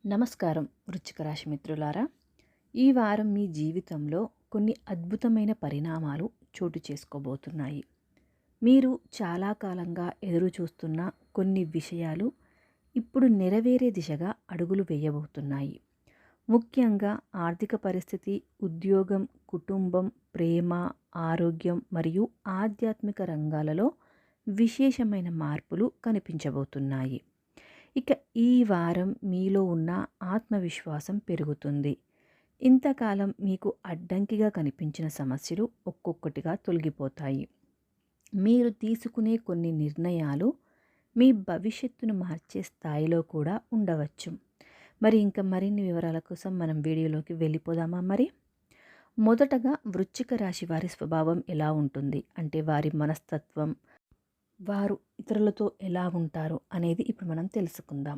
నమస్కారం వృశ్చిక రాశి మిత్రులారా. ఈ వారం మీ జీవితంలో కొన్ని అద్భుతమైన పరిణామాలు చోటు చేసుకోబోతున్నాయి. మీరు చాలా కాలంగా ఎదురు చూస్తున్న కొన్ని విషయాలు ఇప్పుడు నెరవేరే దిశగా అడుగులు వేయబోతున్నాయి. ముఖ్యంగా ఆర్థిక పరిస్థితి, ఉద్యోగం, కుటుంబం, ప్రేమ, ఆరోగ్యం మరియు ఆధ్యాత్మిక రంగాలలో విశేషమైన మార్పులు కనిపించబోతున్నాయి. ఇక ఈ వారం మీలో ఉన్న ఆత్మవిశ్వాసం పెరుగుతుంది. ఇంతకాలం మీకు అడ్డంకిగా కనిపించిన సమస్యలు ఒక్కొక్కటిగా తొలగిపోతాయి. మీరు తీసుకునే కొన్ని నిర్ణయాలు మీ భవిష్యత్తును మార్చే స్థాయిలో కూడా ఉండవచ్చు. మరి ఇంకా మరిన్ని వివరాల కోసం మనం వీడియోలోకి వెళ్ళిపోదామా మరి? మొదటగా వృశ్చిక రాశి వారి స్వభావం ఎలా ఉంటుంది అంటే వారి మనస్తత్వం, వారు ఇతరులతో ఎలా ఉంటారు అనేది ఇప్పుడు మనం తెలుసుకుందాం.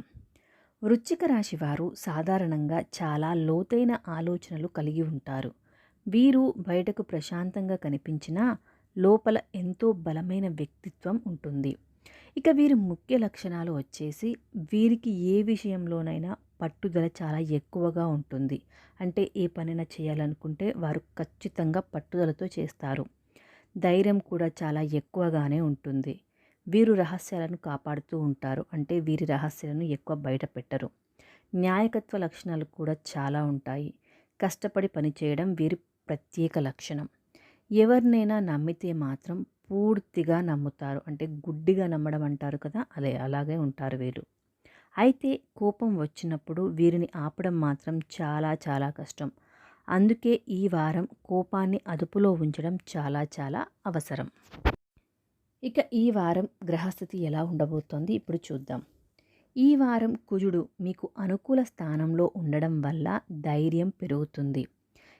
వృశ్చిక రాశి వారు సాధారణంగా చాలా లోతైన ఆలోచనలు కలిగి ఉంటారు. వీరు బయటకు ప్రశాంతంగా కనిపించినా లోపల ఎంతో బలమైన వ్యక్తిత్వం ఉంటుంది. ఇక వీరి ముఖ్య లక్షణాలు వచ్చేసి వీరికి ఏ విషయంలోనైనా పట్టుదల చాలా ఎక్కువగా ఉంటుంది. అంటే ఏ పనైనా చేయాలనుకుంటే వారు ఖచ్చితంగా పట్టుదలతో చేస్తారు. ధైర్యం కూడా చాలా ఎక్కువగానే ఉంటుంది. వీరు రహస్యాలను కాపాడుతూ ఉంటారు. అంటే వీరి రహస్యాలను ఎక్కువ బయట పెట్టరు. న్యాయకత్వ లక్షణాలు కూడా చాలా ఉంటాయి. కష్టపడి పనిచేయడం వీరి ప్రత్యేక లక్షణం. ఎవరినైనా నమ్మితే మాత్రం పూర్తిగా నమ్ముతారు. అంటే గుడ్డిగా నమ్మడం అంటారు కదా, అలాగే ఉంటారు వీరు. అయితే కోపం వచ్చినప్పుడు వీరిని ఆపడం మాత్రం చాలా చాలా కష్టం. అందుకే ఈ వారం కోపాన్ని అదుపులో ఉంచడం చాలా చాలా అవసరం. ఇక ఈ వారం గ్రహస్థితి ఎలా ఉండబోతోంది ఇప్పుడు చూద్దాం. ఈ వారం కుజుడు మీకు అనుకూల స్థానంలో ఉండడం వల్ల ధైర్యం పెరుగుతుంది.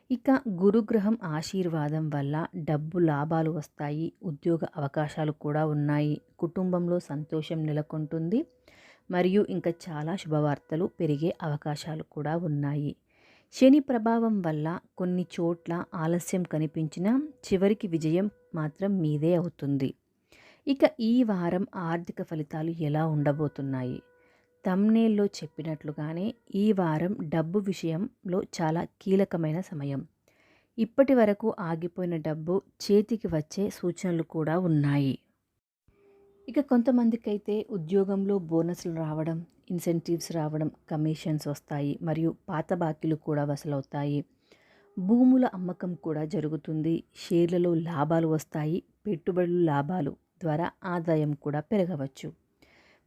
ఇక గురుగ్రహం ఆశీర్వాదం వల్ల డబ్బు లాభాలు వస్తాయి. ఉద్యోగ అవకాశాలు కూడా ఉన్నాయి. కుటుంబంలో సంతోషం నెలకొంటుంది. మరియు ఇంకా చాలా శుభవార్తలు పెరిగే అవకాశాలు కూడా ఉన్నాయి. శని ప్రభావం వల్ల కొన్ని చోట్ల ఆలస్యం కనిపించినా చివరికి విజయం మాత్రం మీదే అవుతుంది. ఇక ఈ వారం ఆర్థిక ఫలితాలు ఎలా ఉండబోతున్నాయి? థంబ్‌నెయిల్‌లో చెప్పినట్లుగానే ఈ వారం డబ్బు విషయంలో చాలా కీలకమైన సమయం. ఇప్పటి వరకు ఆగిపోయిన డబ్బు చేతికి వచ్చే సూచనలు కూడా ఉన్నాయి. ఇక కొంతమందికైతే ఉద్యోగంలో బోనస్లు రావడం, ఇన్సెంటివ్స్ రావడం, కమిషన్స్ వస్తాయి మరియు పాత బాకీలు కూడా వసూలవుతాయి. భూముల అమ్మకం కూడా జరుగుతుంది. షేర్లలో లాభాలు వస్తాయి. పెట్టుబడులు లాభాలు ద్వారా ఆదాయం కూడా పెరగవచ్చు.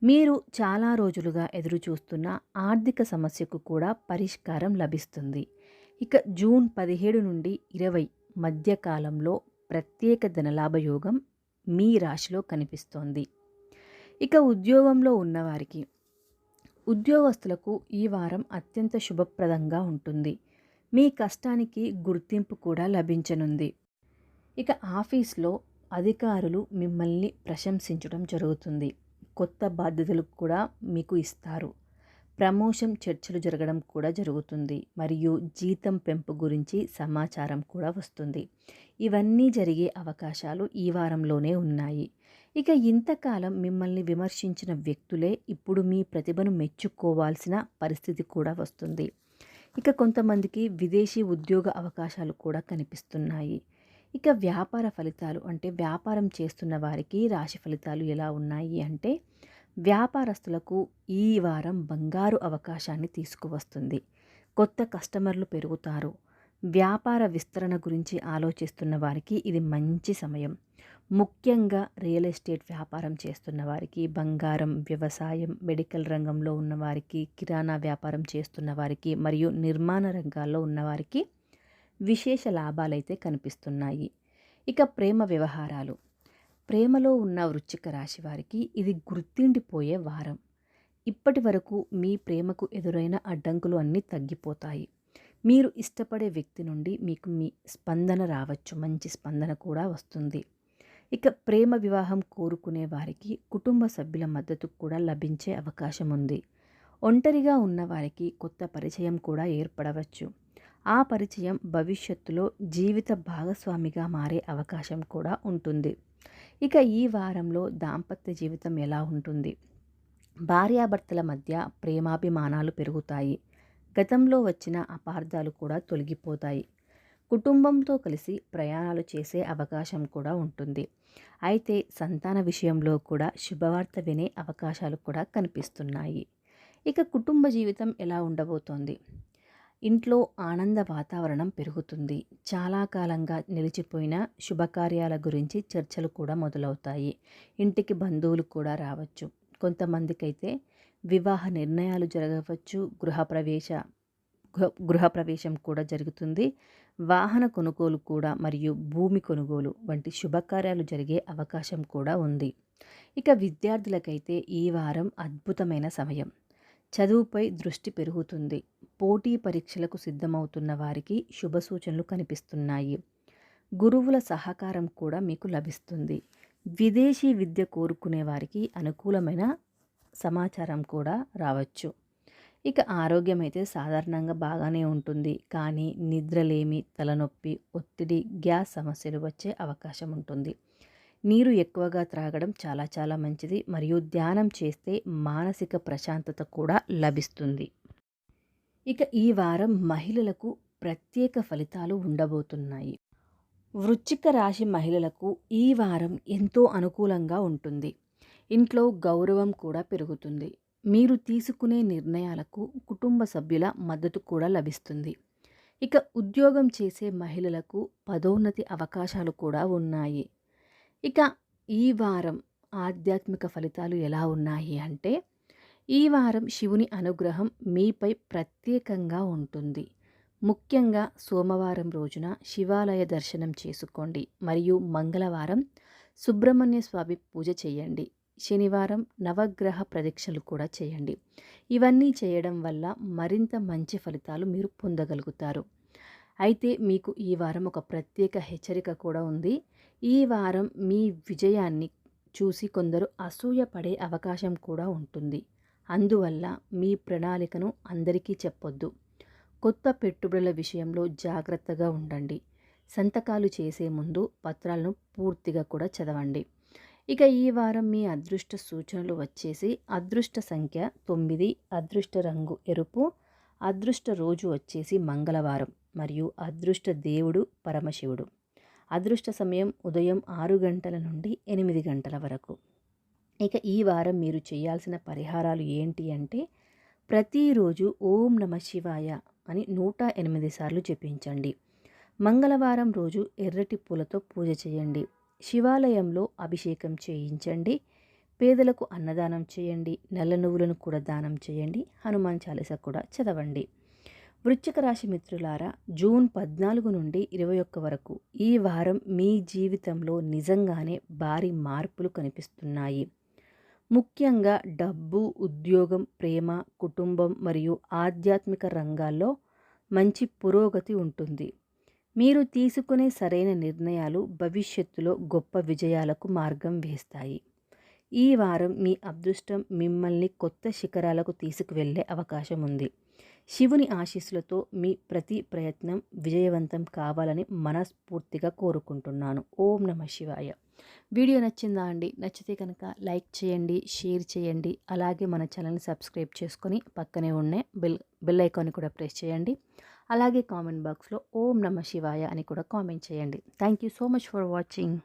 మీరు చాలా రోజులుగా ఎదురుచూస్తున్న ఆర్థిక సమస్యకు కూడా పరిష్కారం లభిస్తుంది. ఇక జూన్ 17 నుండి 20 మధ్య కాలంలో ప్రత్యేక ధనలాభ యోగం మీ రాశిలో కనిపిస్తోంది. ఇక ఉద్యోగంలో ఉన్నవారికి, ఉద్యోగస్తులకు ఈ వారం అత్యంత శుభప్రదంగా ఉంటుంది. మీ కష్టానికి గుర్తింపు కూడా లభించనుంది. ఇక ఆఫీస్లో అధికారులు మిమ్మల్ని ప్రశంసించడం జరుగుతుంది. కొత్త బాధ్యతలు కూడా మీకు ఇస్తారు. ప్రమోషన్ చర్చలు జరగడం కూడా జరుగుతుంది. మరియు జీతం పెంపు గురించి సమాచారం కూడా వస్తుంది. ఇవన్నీ జరిగే అవకాశాలు ఈ వారంలోనే ఉన్నాయి. ఇక ఇంతకాలం మిమ్మల్ని విమర్శించిన వ్యక్తులే ఇప్పుడు మీ ప్రతిభను మెచ్చుకోవాల్సిన పరిస్థితి కూడా వస్తుంది. ఇక కొంతమందికి విదేశీ ఉద్యోగ అవకాశాలు కూడా కనిపిస్తున్నాయి. ఇక వ్యాపార ఫలితాలు అంటే వ్యాపారం చేస్తున్న వారికి రాశి ఫలితాలు ఎలా ఉన్నాయి అంటే వ్యాపారస్తులకు ఈ వారం బంగారు అవకాశాన్ని తీసుకువస్తుంది. కొత్త కస్టమర్లు పెరుగుతారు. వ్యాపార విస్తరణ గురించి ఆలోచిస్తున్న వారికి ఇది మంచి సమయం. ముఖ్యంగా రియల్ ఎస్టేట్ వ్యాపారం చేస్తున్న వారికి, బంగారం, వ్యవసాయం, మెడికల్ రంగంలో ఉన్నవారికి, కిరాణా వ్యాపారం చేస్తున్న వారికి మరియు నిర్మాణ రంగాల్లో ఉన్నవారికి విశేష లాభాలైతే కనిపిస్తున్నాయి. ఇక ప్రేమ వ్యవహారాలు, ప్రేమలో ఉన్న వృశ్చిక రాశి వారికి ఇది గుర్తుండిపోయే వారం. ఇప్పటి వరకు మీ ప్రేమకు ఎదురైన అడ్డంకులు అన్నీ తగ్గిపోతాయి. మీరు ఇష్టపడే వ్యక్తి నుండి మీకు మీ స్పందన రావచ్చు. మంచి స్పందన కూడా వస్తుంది. ఇక ప్రేమ వివాహం కోరుకునే వారికి కుటుంబ సభ్యుల మద్దతు కూడా లభించే అవకాశం ఉంది. ఒంటరిగా ఉన్నవారికి కొత్త పరిచయం కూడా ఏర్పడవచ్చు. ఆ పరిచయం భవిష్యత్తులో జీవిత భాగస్వామిగా మారే అవకాశం కూడా ఉంటుంది. ఇక ఈ వారంలో దాంపత్య జీవితం ఎలా ఉంటుంది? భార్యాభర్తల మధ్య ప్రేమాభిమానాలు పెరుగుతాయి. గతంలో వచ్చిన అపార్థాలు కూడా తొలగిపోతాయి. కుటుంబంతో కలిసి ప్రయాణాలు చేసే అవకాశం కూడా ఉంటుంది. అయితే సంతాన విషయంలో కూడా శుభవార్త వినే అవకాశాలు కూడా కనిపిస్తున్నాయి. ఇక కుటుంబ జీవితం ఎలా ఉండబోతోంది? ఇంట్లో ఆనంద వాతావరణం పెరుగుతుంది. చాలా కాలంగా నిలిచిపోయిన శుభకార్యాల గురించి చర్చలు కూడా మొదలవుతాయి. ఇంటికి బంధువులు కూడా రావచ్చు. కొంతమందికైతే వివాహ నిర్ణయాలు జరగవచ్చు. గృహప్రవేశం కూడా జరుగుతుంది. వాహన కొనుగోలు కూడా మరియు భూమి కొనుగోలు వంటి శుభకార్యాలు జరిగే అవకాశం కూడా ఉంది. ఇక విద్యార్థులకైతే ఈ వారం అద్భుతమైన సమయం. చదువుపై దృష్టి పెరుగుతుంది. పోటీ పరీక్షలకు సిద్ధమవుతున్న వారికి శుభ సూచనలు కనిపిస్తున్నాయి. గురువుల సహకారం కూడా మీకు లభిస్తుంది. విదేశీ విద్య కోరుకునే వారికి అనుకూలమైన సమాచారం కూడా రావచ్చు. ఇక ఆరోగ్యం అయితే సాధారణంగా బాగానే ఉంటుంది. కానీ నిద్రలేమి, తలనొప్పి, ఒత్తిడి, గ్యాస్ సమస్యలు వచ్చే అవకాశం ఉంటుంది. నీరు ఎక్కువగా త్రాగడం చాలా చాలా మంచిది. మరియు ధ్యానం చేస్తే మానసిక ప్రశాంతత కూడా లభిస్తుంది. ఇక ఈ వారం మహిళలకు ప్రత్యేక ఫలితాలు ఉండబోతున్నాయి. వృశ్చిక రాశి మహిళలకు ఈ వారం ఎంతో అనుకూలంగా ఉంటుంది. ఇంట్లో గౌరవం కూడా పెరుగుతుంది. మీరు తీసుకునే నిర్ణయాలకు కుటుంబ సభ్యుల మద్దతు కూడా లభిస్తుంది. ఇక ఉద్యోగం చేసే మహిళలకు పదోన్నతి అవకాశాలు కూడా ఉన్నాయి. ఇక ఈ వారం ఆధ్యాత్మిక ఫలితాలు ఎలా ఉన్నాయి అంటే, ఈ వారం శివుని అనుగ్రహం మీపై ప్రత్యేకంగా ఉంటుంది. ముఖ్యంగా సోమవారం రోజున శివాలయ దర్శనం చేసుకోండి. మరియు మంగళవారం సుబ్రహ్మణ్య స్వామి పూజ చేయండి. శనివారం నవగ్రహ ప్రదక్షిణలు కూడా చేయండి. ఇవన్నీ చేయడం వల్ల మరింత మంచి ఫలితాలు మీరు పొందగలుగుతారు. అయితే మీకు ఈ వారం ఒక ప్రత్యేక హెచ్చరిక కూడా ఉంది. ఈ వారం మీ విజయాన్ని చూసి కొందరు అసూయపడే అవకాశం కూడా ఉంటుంది. అందువల్ల మీ ప్రణాళికను అందరికీ చెప్పొద్దు. కొత్త పెట్టుబడుల విషయంలో జాగ్రత్తగా ఉండండి. సంతకాలు చేసే ముందు పత్రాలను పూర్తిగా కూడా చదవండి. ఇక ఈ వారం మీ అదృష్ట సూచనలు వచ్చేసి అదృష్ట సంఖ్య 9, అదృష్ట రంగు ఎరుపు, అదృష్ట రోజు వచ్చేసి మంగళవారం మరియు అదృష్ట దేవుడు పరమశివుడు. అదృష్ట సమయం ఉదయం 6 గంటల నుండి 8 గంటల వరకు. ఇక ఈ వారం మీరు చేయాల్సిన పరిహారాలు ఏంటి అంటే, ప్రతిరోజు ఓం నమ శివాయ అని 108 సార్లు జపించండి. మంగళవారం రోజు ఎర్రటి పూలతో పూజ చేయండి. శివాలయంలో అభిషేకం చేయించండి. పేదలకు అన్నదానం చేయండి. నల్ల నువ్వులను కూడా దానం చేయండి. హనుమాన్ చాలీసా కూడా చదవండి. వృశ్చిక రాశి మిత్రులారా, జూన్ 14 నుండి 21 వరకు ఈ వారం మీ జీవితంలో నిజంగానే భారీ మార్పులు కనిపిస్తున్నాయి. ముఖ్యంగా డబ్బు, ఉద్యోగం, ప్రేమ, కుటుంబం మరియు ఆధ్యాత్మిక రంగాల్లో మంచి పురోగతి ఉంటుంది. మీరు తీసుకునే సరైన నిర్ణయాలు భవిష్యత్తులో గొప్ప విజయాలకు మార్గం వేస్తాయి. ఈ వారం మీ అదృష్టం మిమ్మల్ని కొత్త శిఖరాలకు తీసుకువెళ్ళే అవకాశం ఉంది. శివుని ఆశీస్సులతో మీ ప్రతి ప్రయత్నం విజయవంతం కావాలని మనస్ఫూర్తిగా కోరుకుంటున్నాను. ఓం నమః శివాయ. వీడియో నచ్చిందా అండి? నచ్చితే కనుక లైక్ చేయండి, షేర్ చేయండి. అలాగే మన ఛానల్ని సబ్స్క్రైబ్ చేసుకొని పక్కనే ఉన్న బెల్ ఐకాన్ని కూడా ప్రెస్ చేయండి. అలాగే కామెంట్ బాక్స్లో ఓం నమః శివాయ అని కూడా కామెంట్ చేయండి. Thank you so much for watching.